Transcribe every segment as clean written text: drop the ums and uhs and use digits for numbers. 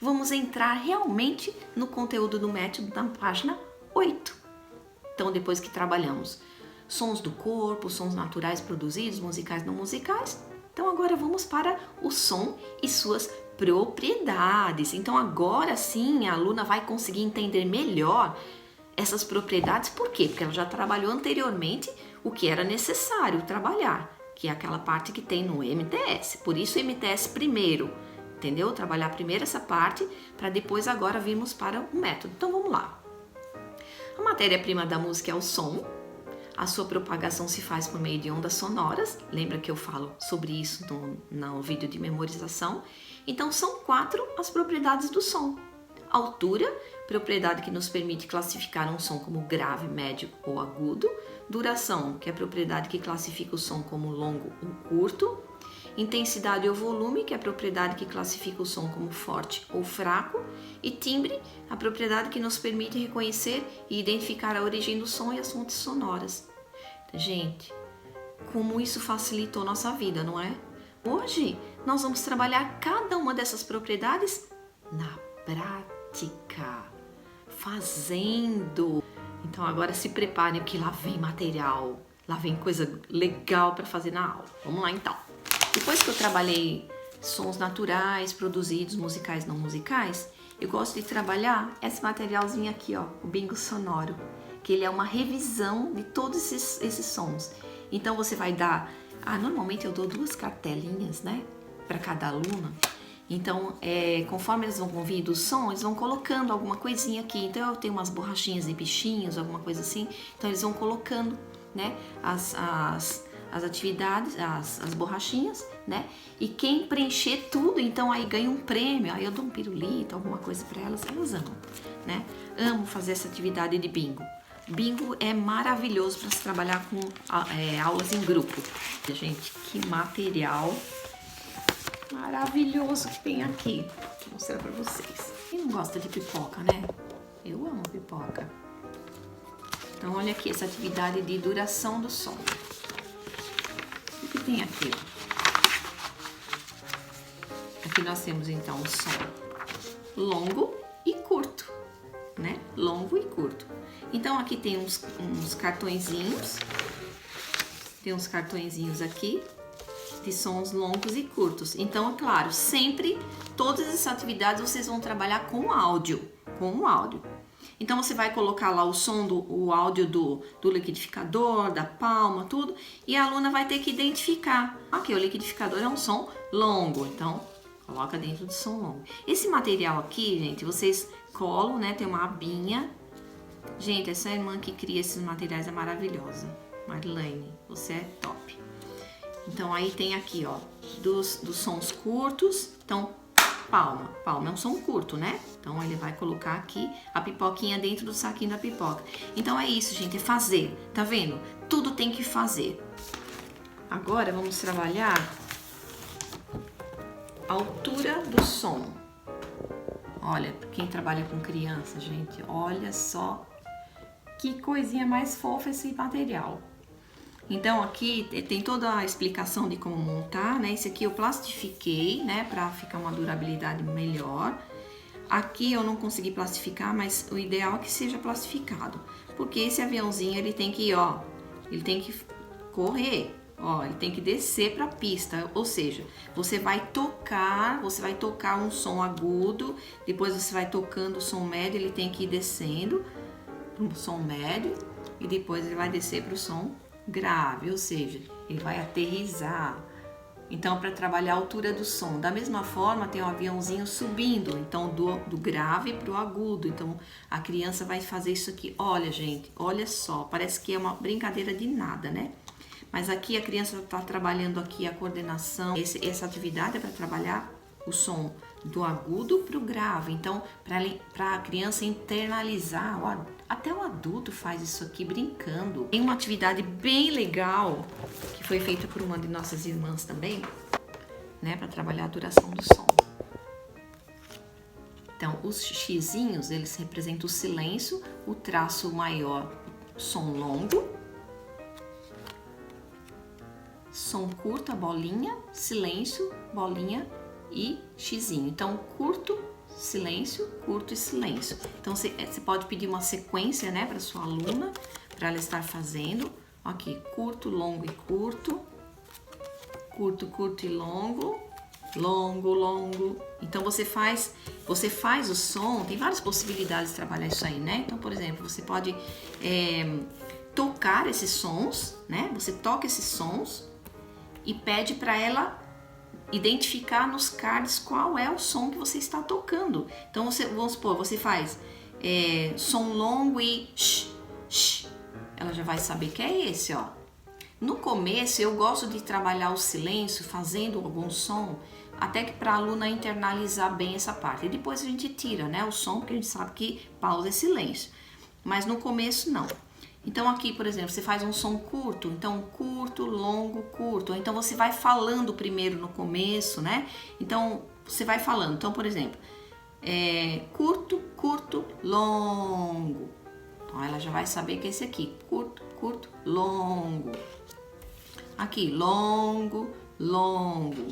Vamos entrar realmente no conteúdo do método na página 8. Então, depois que trabalhamos sons do corpo, sons naturais produzidos, musicais não musicais, então agora vamos para o som e suas propriedades. Então agora sim a aluna vai conseguir entender melhor essas propriedades. Por quê? Porque ela já trabalhou anteriormente o que era necessário trabalhar, que é aquela parte que tem no MTS. Por isso o MTS primeiro, entendeu? Trabalhar primeiro essa parte para depois agora virmos para o método. Então vamos lá. A matéria-prima da música é o som. A sua propagação se faz por meio de ondas sonoras. Lembra que eu falo sobre isso no vídeo de memorização? Então são 4 as propriedades do som. Altura, propriedade que nos permite classificar um som como grave, médio ou agudo. Duração, que é a propriedade que classifica o som como longo ou curto. Intensidade ou volume, que é a propriedade que classifica o som como forte ou fraco. E timbre, a propriedade que nos permite reconhecer e identificar a origem do som e as fontes sonoras. Gente, como isso facilitou nossa vida, não é? Hoje, nós vamos trabalhar cada uma dessas propriedades na prática, fazendo. Então agora se preparem, porque lá vem material, lá vem coisa legal para fazer na aula. Vamos lá então. Depois que eu trabalhei sons naturais, produzidos, musicais, não musicais, eu gosto de trabalhar esse materialzinho aqui, ó, o bingo sonoro, que ele é uma revisão de todos esses sons. Então você vai dar, normalmente eu dou 2 cartelinhas, né, para cada aluna. Então, conforme eles vão ouvindo o som, eles vão colocando alguma coisinha aqui. Então eu tenho umas borrachinhas de bichinhos, alguma coisa assim. Então eles vão colocando, né, as atividades, as borrachinhas, né? E quem preencher tudo, então aí ganha um prêmio. Aí eu dou um pirulito, alguma coisa para elas, elas amam, né? Amo fazer essa atividade de bingo. Bingo é maravilhoso para se trabalhar com aulas em grupo. Gente, que material maravilhoso que tem aqui. Vou mostrar para vocês. Quem não gosta de pipoca, né? Eu amo pipoca. Então olha aqui essa atividade de duração do som. O que tem aqui? Aqui nós temos então o som longo e curto, né? Longo e curto. Então aqui tem uns cartõezinhos. Tem uns cartõezinhos aqui de sons longos e curtos. Então, é claro, sempre todas essas atividades vocês vão trabalhar com áudio, Então você vai colocar lá o áudio do liquidificador, da palma, tudo, e a aluna vai ter que identificar. Aqui, o liquidificador é um som longo, então coloca dentro do som longo. Esse material aqui, gente, vocês colam, né? Tem uma abinha. Gente, essa irmã que cria esses materiais é maravilhosa. Marlene, você é top. Então aí tem aqui, ó, dos sons curtos. Então, palma é um som curto, né? Então ele vai colocar aqui a pipoquinha dentro do saquinho da pipoca. Então é isso, gente, é fazer. Tá vendo? Tudo tem que fazer. Agora vamos trabalhar a altura do som. Olha, quem trabalha com criança, gente, olha só que coisinha mais fofa esse material. Então aqui tem toda a explicação de como montar, né? Esse aqui eu plastifiquei, né? Pra ficar uma durabilidade melhor. Aqui eu não consegui plastificar, mas o ideal é que seja plastificado. Porque esse aviãozinho, ele tem que, ó, ele tem que correr, ó, ele tem que descer pra pista. Ou seja, você vai tocar um som agudo, depois você vai tocando o som médio, ele tem que ir descendo pro som médio e depois ele vai descer pro som grave, ou seja, ele vai aterrissar. Então, para trabalhar a altura do som, da mesma forma tem um aviãozinho subindo, então do grave para o agudo. Então a criança vai fazer isso aqui. Olha, gente, olha só, parece que é uma brincadeira de nada, né? Mas aqui a criança está trabalhando aqui a coordenação. Essa atividade é para trabalhar o som do agudo para o grave. Então, para a criança internalizar, até o adulto faz isso aqui brincando. Tem uma atividade bem legal que foi feita por uma de nossas irmãs também, né, para trabalhar a duração do som. Então, os xizinhos, eles representam o silêncio, o traço maior, som longo, som curto, a bolinha, silêncio, bolinha e xizinho. Então, curto, silêncio, curto e silêncio. Então você pode pedir uma sequência, né, para sua aluna, para ela estar fazendo. Aqui, curto, longo e curto, curto, curto e longo, longo, longo. Então você faz o som, tem várias possibilidades de trabalhar isso aí, né? Então, por exemplo, você pode tocar esses sons, né? Você toca esses sons e pede para ela identificar nos cards qual é o som que você está tocando. Então, vamos supor, você faz som longo e sh. Ela já vai saber que é esse, ó. No começo, eu gosto de trabalhar o silêncio fazendo algum som, até que para a aluna internalizar bem essa parte. E depois a gente tira, né, o som, porque a gente sabe que pausa é silêncio. Mas no começo, não. Então aqui, por exemplo, você faz um som curto, então curto, longo, curto. Ou então você vai falando primeiro no começo, né? Então você vai falando. Então, por exemplo, curto, curto, longo. Então ela já vai saber que é esse aqui, curto, curto, longo. Aqui, longo, longo.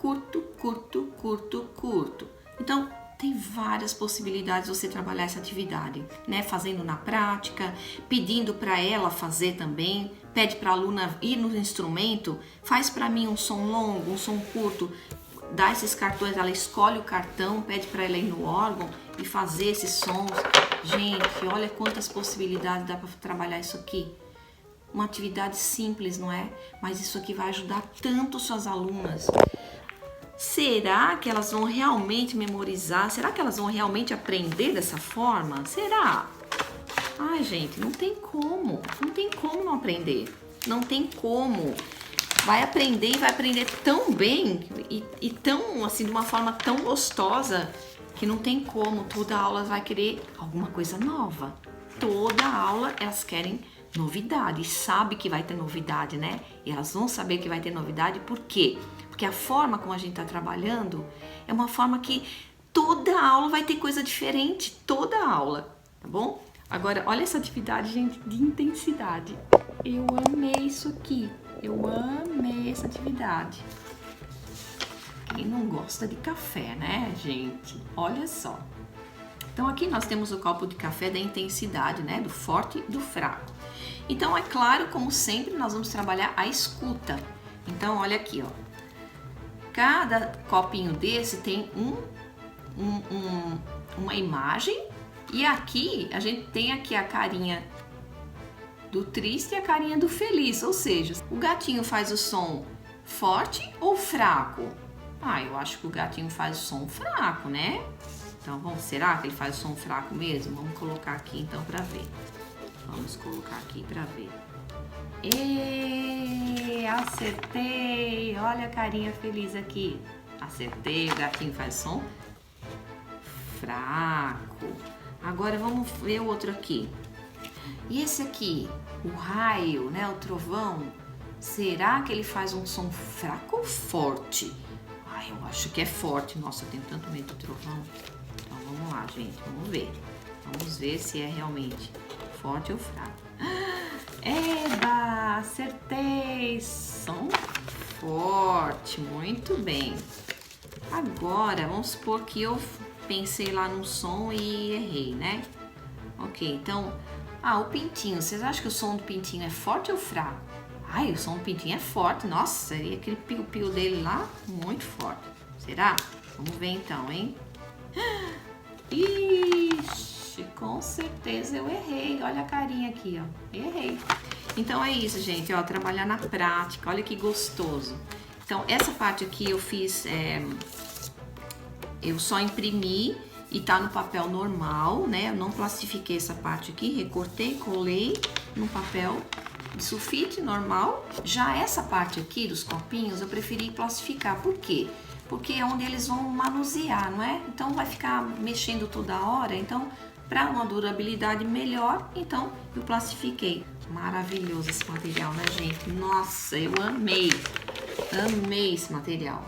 Curto, curto, curto, curto. Então, tem várias possibilidades de você trabalhar essa atividade, né? Fazendo na prática, pedindo para ela fazer também, pede para a aluna ir no instrumento, faz para mim um som longo, um som curto, dá esses cartões, ela escolhe o cartão, pede para ela ir no órgão e fazer esses sons. Gente, olha quantas possibilidades dá para trabalhar isso aqui. Uma atividade simples, não é? Mas isso aqui vai ajudar tanto suas alunas. Será que elas vão realmente memorizar? Será que elas vão realmente aprender dessa forma? Será? Ai, gente, não tem como. Não tem como não aprender. Não tem como. Vai aprender e vai aprender tão bem e tão, assim, de uma forma tão gostosa que não tem como. Toda aula vai querer alguma coisa nova. Toda aula elas querem novidade. E sabe que vai ter novidade, né? E elas vão saber que vai ter novidade. Por quê? Porque a forma como a gente está trabalhando é uma forma que toda aula vai ter coisa diferente, toda aula, tá bom? Agora, olha essa atividade, gente, de intensidade. Eu amei isso aqui, eu amei essa atividade. Quem não gosta de café, né, gente? Olha só. Então, aqui nós temos o copo de café da intensidade, né, do forte e do fraco. Então, é claro, como sempre, nós vamos trabalhar a escuta. Então, olha aqui, ó. Cada copinho desse tem uma imagem e aqui a gente tem aqui a carinha do triste e a carinha do feliz, ou seja, o gatinho faz o som forte ou fraco? Ah, eu acho que o gatinho faz o som fraco, né? Então, será que ele faz o som fraco mesmo? Vamos colocar aqui então para ver. Vamos colocar aqui para ver. Acertei! Olha a carinha feliz aqui. Acertei, o gatinho faz som fraco. Agora vamos ver o outro aqui. E esse aqui, o raio, né, o trovão, será que ele faz um som fraco ou forte? Ah, eu acho que é forte. Nossa, eu tenho tanto medo do trovão. Então vamos lá, gente, vamos ver. Vamos ver se é realmente forte ou fraco. Eba, acertei! Som forte, muito bem. Agora, vamos supor que eu pensei lá no som e errei, né? Ok, então, o pintinho. Vocês acham que o som do pintinho é forte ou fraco? Ai, o som do pintinho é forte. Nossa, e aquele piu-piu dele lá, muito forte. Será? Vamos ver então, hein? Ixi, com certeza eu errei. Olha a carinha aqui, ó. Errei. Então é isso, gente, ó, trabalhar na prática. Olha que gostoso. Então, essa parte aqui eu fiz, eu só imprimi e tá no papel normal, né? Eu não plastifiquei essa parte aqui, recortei, colei no papel de sulfite normal. Já essa parte aqui dos copinhos eu preferi plastificar. Por quê? Porque é onde eles vão manusear, não é? Então vai ficar mexendo toda hora, então para uma durabilidade melhor, então eu plastifiquei. Maravilhoso esse material, né, gente? Nossa, eu amei esse material.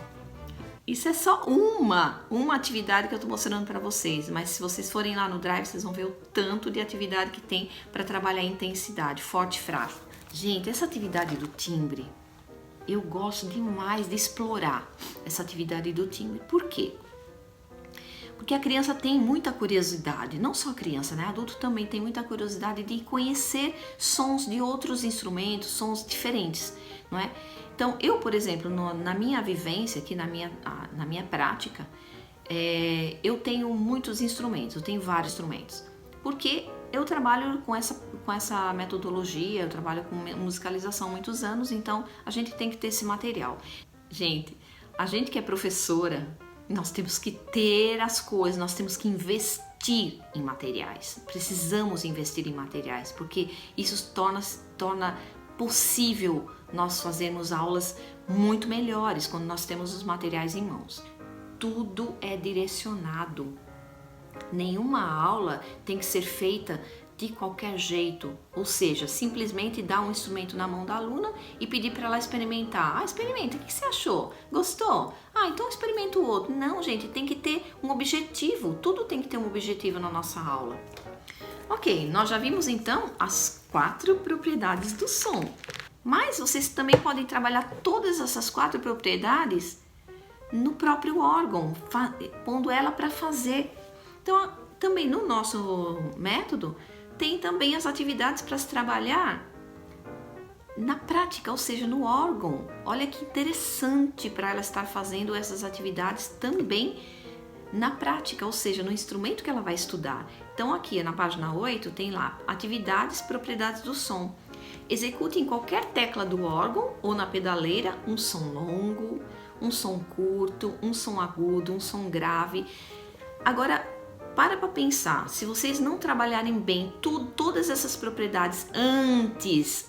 Isso é só uma atividade que eu tô mostrando para vocês, mas se vocês forem lá no Drive, vocês vão ver o tanto de atividade que tem para trabalhar a intensidade, forte e fraco. Gente, essa atividade do timbre, eu gosto demais de explorar essa atividade do timbre. Por quê? Porque a criança tem muita curiosidade, não só a criança, né? Adulto também tem muita curiosidade de conhecer sons de outros instrumentos, sons diferentes, não é? Então, eu, por exemplo, na minha vivência, aqui na minha prática, eu tenho muitos instrumentos, eu tenho vários instrumentos, porque eu trabalho com essa metodologia, eu trabalho com musicalização há muitos anos, então a gente tem que ter esse material. Gente, a gente que é professora, nós temos que ter as coisas, nós temos que investir em materiais. Precisamos investir em materiais, porque isso torna possível nós fazermos aulas muito melhores quando nós temos os materiais em mãos. Tudo é direcionado. Nenhuma aula tem que ser feita de qualquer jeito, ou seja, simplesmente dar um instrumento na mão da aluna e pedir para ela experimentar. Ah, experimenta, o que você achou? Gostou? Ah, então experimenta o outro. Não, gente, tem que ter um objetivo, tudo tem que ter um objetivo na nossa aula. Ok, nós já vimos então as 4 propriedades do som, mas vocês também podem trabalhar todas essas 4 propriedades no próprio órgão, pondo ela para fazer. Então, também no nosso método, tem também as atividades para se trabalhar na prática, ou seja, no órgão. Olha que interessante para ela estar fazendo essas atividades também na prática, ou seja, no instrumento que ela vai estudar. Então, aqui na página 8, tem lá, atividades, propriedades do som. Execute em qualquer tecla do órgão ou na pedaleira um som longo, um som curto, um som agudo, um som grave. Agora, para pensar, se vocês não trabalharem bem todas essas propriedades antes,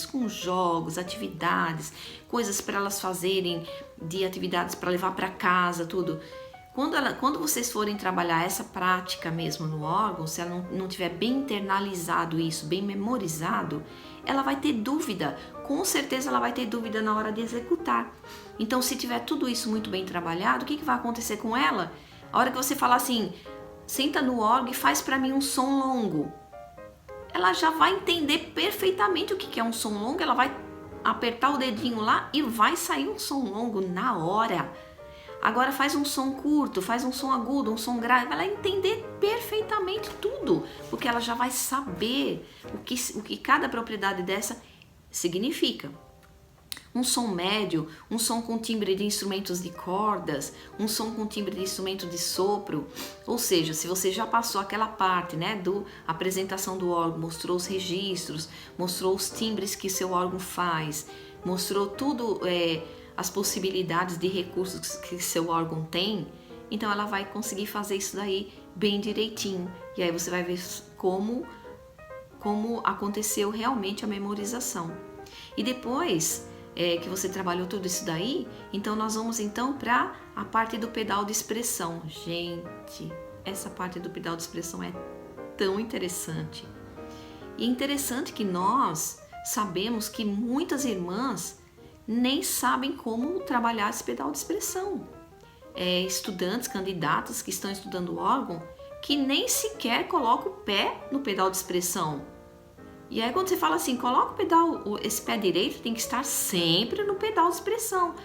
com jogos, atividades, coisas para elas fazerem, de atividades para levar para casa, tudo. Quando vocês forem trabalhar essa prática mesmo no órgão, se ela não tiver bem internalizado isso, bem memorizado, ela vai ter dúvida, com certeza ela vai ter dúvida na hora de executar. Então, se tiver tudo isso muito bem trabalhado, o que vai acontecer com ela? A hora que você falar assim, senta no órgão e faz para mim um som longo, ela já vai entender perfeitamente o que é um som longo, ela vai apertar o dedinho lá e vai sair um som longo na hora. Agora faz um som curto, faz um som agudo, um som grave, ela vai entender perfeitamente tudo, porque ela já vai saber o que cada propriedade dessa significa. Um som médio, um som com timbre de instrumentos de cordas, um som com timbre de instrumento de sopro. Ou seja, se você já passou aquela parte, né, do apresentação do órgão, mostrou os registros, mostrou os timbres que seu órgão faz, mostrou tudo, as possibilidades de recursos que seu órgão tem, então ela vai conseguir fazer isso daí bem direitinho. E aí você vai ver como aconteceu realmente a memorização. E depois que você trabalhou tudo isso daí, então nós vamos então para a parte do pedal de expressão. Gente, essa parte do pedal de expressão é tão interessante. E é interessante que nós sabemos que muitas irmãs nem sabem como trabalhar esse pedal de expressão. Estudantes, candidatas que estão estudando o órgão, que nem sequer colocam o pé no pedal de expressão. E aí quando você fala assim, coloca o pedal, esse pé direito tem que estar sempre no pedal de expressão.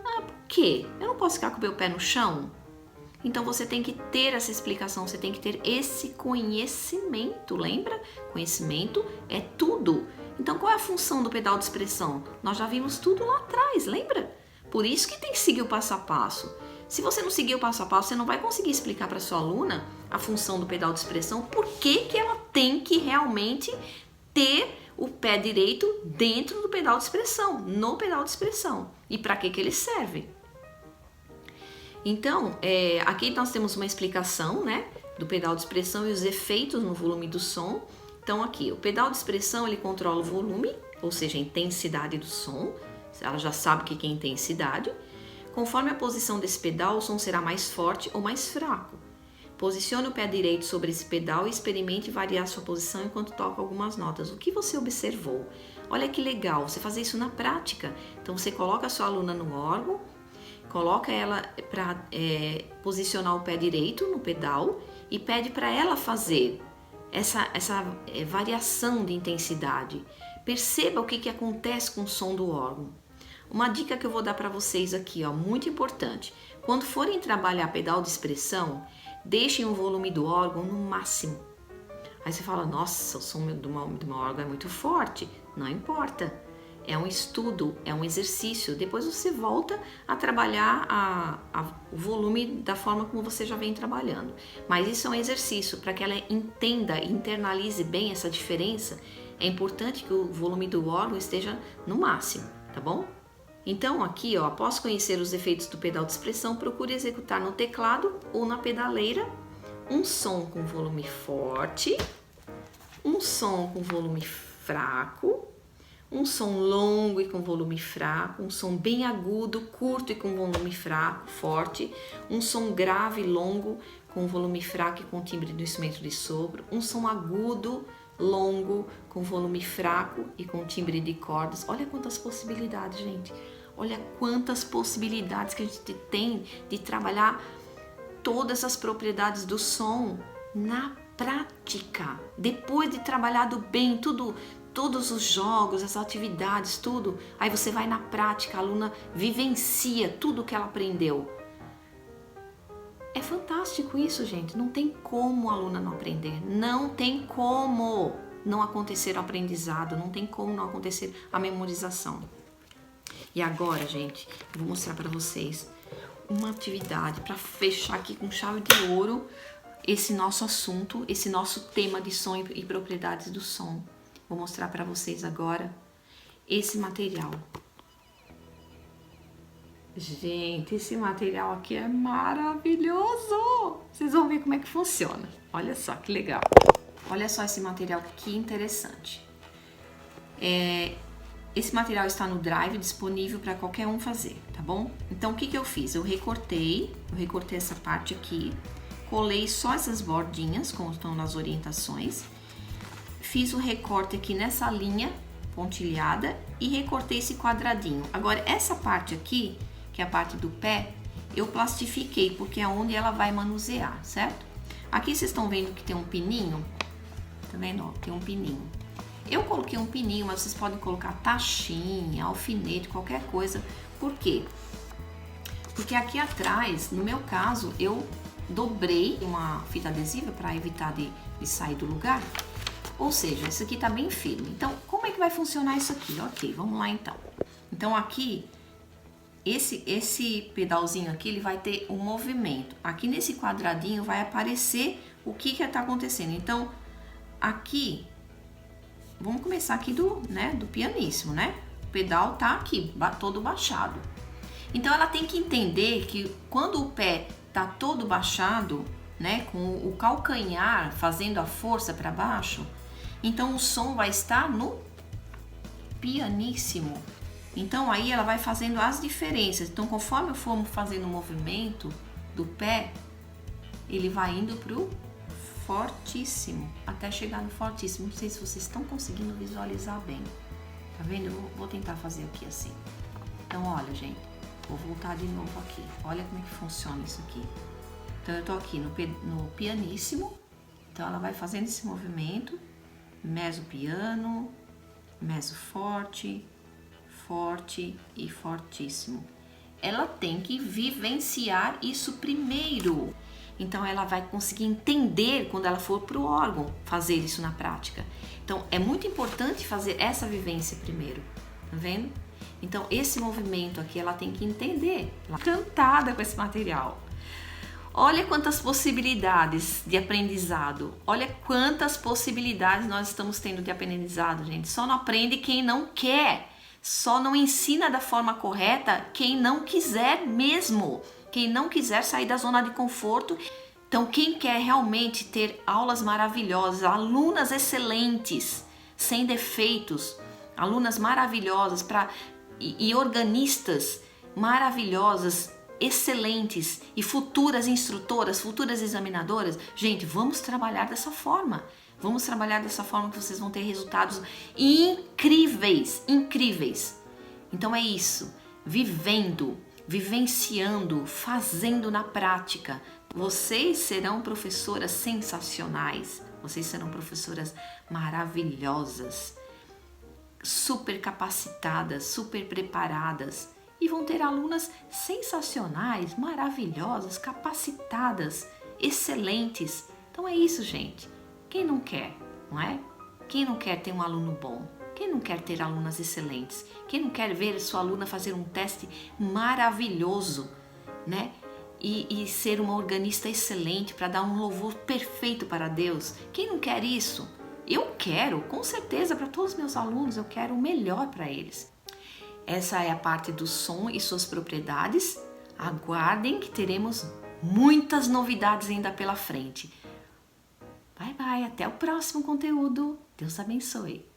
Ah, por quê? Eu não posso ficar com o meu pé no chão? Então você tem que ter essa explicação, você tem que ter esse conhecimento, lembra? Conhecimento é tudo. Então qual é a função do pedal de expressão? Nós já vimos tudo lá atrás, lembra? Por isso que tem que seguir o passo a passo. Se você não seguir o passo a passo, você não vai conseguir explicar para sua aluna a função do pedal de expressão, por que ela tem que realmente ter o pé direito dentro do pedal de expressão, no pedal de expressão. E para que ele serve? Então, aqui nós temos uma explicação, né, do pedal de expressão e os efeitos no volume do som. Então aqui, o pedal de expressão ele controla o volume, ou seja, a intensidade do som. Ela já sabe o que é intensidade. Conforme a posição desse pedal, o som será mais forte ou mais fraco. Posicione o pé direito sobre esse pedal e experimente variar sua posição enquanto toca algumas notas. O que você observou? Olha que legal, você fazer isso na prática. Então você coloca a sua aluna no órgão, coloca ela para posicionar o pé direito no pedal e pede para ela fazer essa variação de intensidade. Perceba o que acontece com o som do órgão. Uma dica que eu vou dar para vocês aqui, ó, muito importante. Quando forem trabalhar pedal de expressão, Deixem o volume do órgão no máximo. Aí você fala, nossa, o som do meu órgão é muito forte. Não importa. É um estudo, é um exercício. Depois você volta a trabalhar o volume da forma como você já vem trabalhando. Mas isso é um exercício para que ela entenda e internalize bem essa diferença. É importante que o volume do órgão esteja no máximo, tá bom? Então aqui, ó, após conhecer os efeitos do pedal de expressão, procure executar no teclado ou na pedaleira um som com volume forte, um som com volume fraco, um som longo e com volume fraco, um som bem agudo, curto e com volume fraco, forte, um som grave, longo, com volume fraco e com timbre do instrumento de sopro, um som agudo, longo, com volume fraco e com timbre de cordas. Olha quantas possibilidades, gente. Olha quantas possibilidades que a gente tem de trabalhar todas as propriedades do som na prática. Depois de trabalhado bem todos os jogos, as atividades, tudo, aí você vai na prática, a aluna vivencia tudo que ela aprendeu. É fantástico isso, gente. Não tem como a aluna não aprender. Não tem como não acontecer o aprendizado. Não tem como não acontecer a memorização. E agora, gente, eu vou mostrar para vocês uma atividade para fechar aqui com chave de ouro esse nosso assunto, esse nosso tema de som e propriedades do som. Vou mostrar para vocês agora esse material. Gente, esse material aqui é maravilhoso! Vocês vão ver como é que funciona. Olha só que legal. Olha só esse material, que interessante. Esse material está no Drive, disponível para qualquer um fazer, tá bom? Então, o que eu fiz? Eu recortei essa parte aqui, colei só essas bordinhas, como estão nas orientações, fiz o recorte aqui nessa linha pontilhada e recortei esse quadradinho. Agora, essa parte aqui, que é a parte do pé, eu plastifiquei, porque é onde ela vai manusear, certo? Aqui vocês estão vendo que tem um pininho, tá vendo? Ó, tem um pininho. Eu coloquei um pininho, mas vocês podem colocar tachinha, alfinete, qualquer coisa. Por quê? Porque aqui atrás, no meu caso, eu dobrei uma fita adesiva para evitar de sair do lugar. Ou seja, isso aqui tá bem firme. Então, como é que vai funcionar isso aqui? Ok, vamos lá então. Então aqui, esse pedalzinho aqui, ele vai ter um movimento. Aqui nesse quadradinho vai aparecer o que está acontecendo. Então, aqui, vamos começar aqui do pianíssimo, né? O pedal tá aqui, todo baixado. Então, ela tem que entender que quando o pé tá todo baixado, né? Com o calcanhar fazendo a força para baixo, então o som vai estar no pianíssimo. Então aí ela vai fazendo as diferenças. Então conforme eu for fazendo o movimento do pé, ele vai indo pro fortíssimo, até chegar no fortíssimo. Não sei se vocês estão conseguindo visualizar bem. Tá vendo? Eu vou tentar fazer aqui assim. Então olha, gente, vou voltar de novo aqui. Olha como é que funciona isso aqui. Então eu tô aqui no pianíssimo. Então ela vai fazendo esse movimento. Meso piano, meso forte, forte e fortíssimo. Ela tem que vivenciar isso primeiro. Então ela vai conseguir entender quando ela for pro órgão fazer isso na prática. Então é muito importante fazer essa vivência primeiro, tá vendo? Então esse movimento aqui ela tem que entender. Ela é encantada com esse material. Olha quantas possibilidades de aprendizado. Olha quantas possibilidades nós estamos tendo de aprendizado, gente. Só não aprende quem não quer. Só não ensina da forma correta quem não quiser mesmo. Quem não quiser sair da zona de conforto. Então, quem quer realmente ter aulas maravilhosas, alunas excelentes, sem defeitos, alunas maravilhosas e organistas maravilhosas, excelentes e futuras instrutoras, futuras examinadoras, gente, vamos trabalhar dessa forma. Vamos trabalhar dessa forma que vocês vão ter resultados incríveis, incríveis. Então é isso, vivendo, vivenciando, fazendo na prática. Vocês serão professoras sensacionais, vocês serão professoras maravilhosas, super capacitadas, super preparadas. E vão ter alunas sensacionais, maravilhosas, capacitadas, excelentes. Então é isso, gente. Quem não quer, não é? Quem não quer ter um aluno bom? Quem não quer ter alunas excelentes? Quem não quer ver sua aluna fazer um teste maravilhoso, né? E ser uma organista excelente para dar um louvor perfeito para Deus? Quem não quer isso? Eu quero, com certeza, para todos os meus alunos, eu quero o melhor para eles. Essa é a parte do som e suas propriedades. Aguardem que teremos muitas novidades ainda pela frente. Bye, bye, até o próximo conteúdo. Deus abençoe.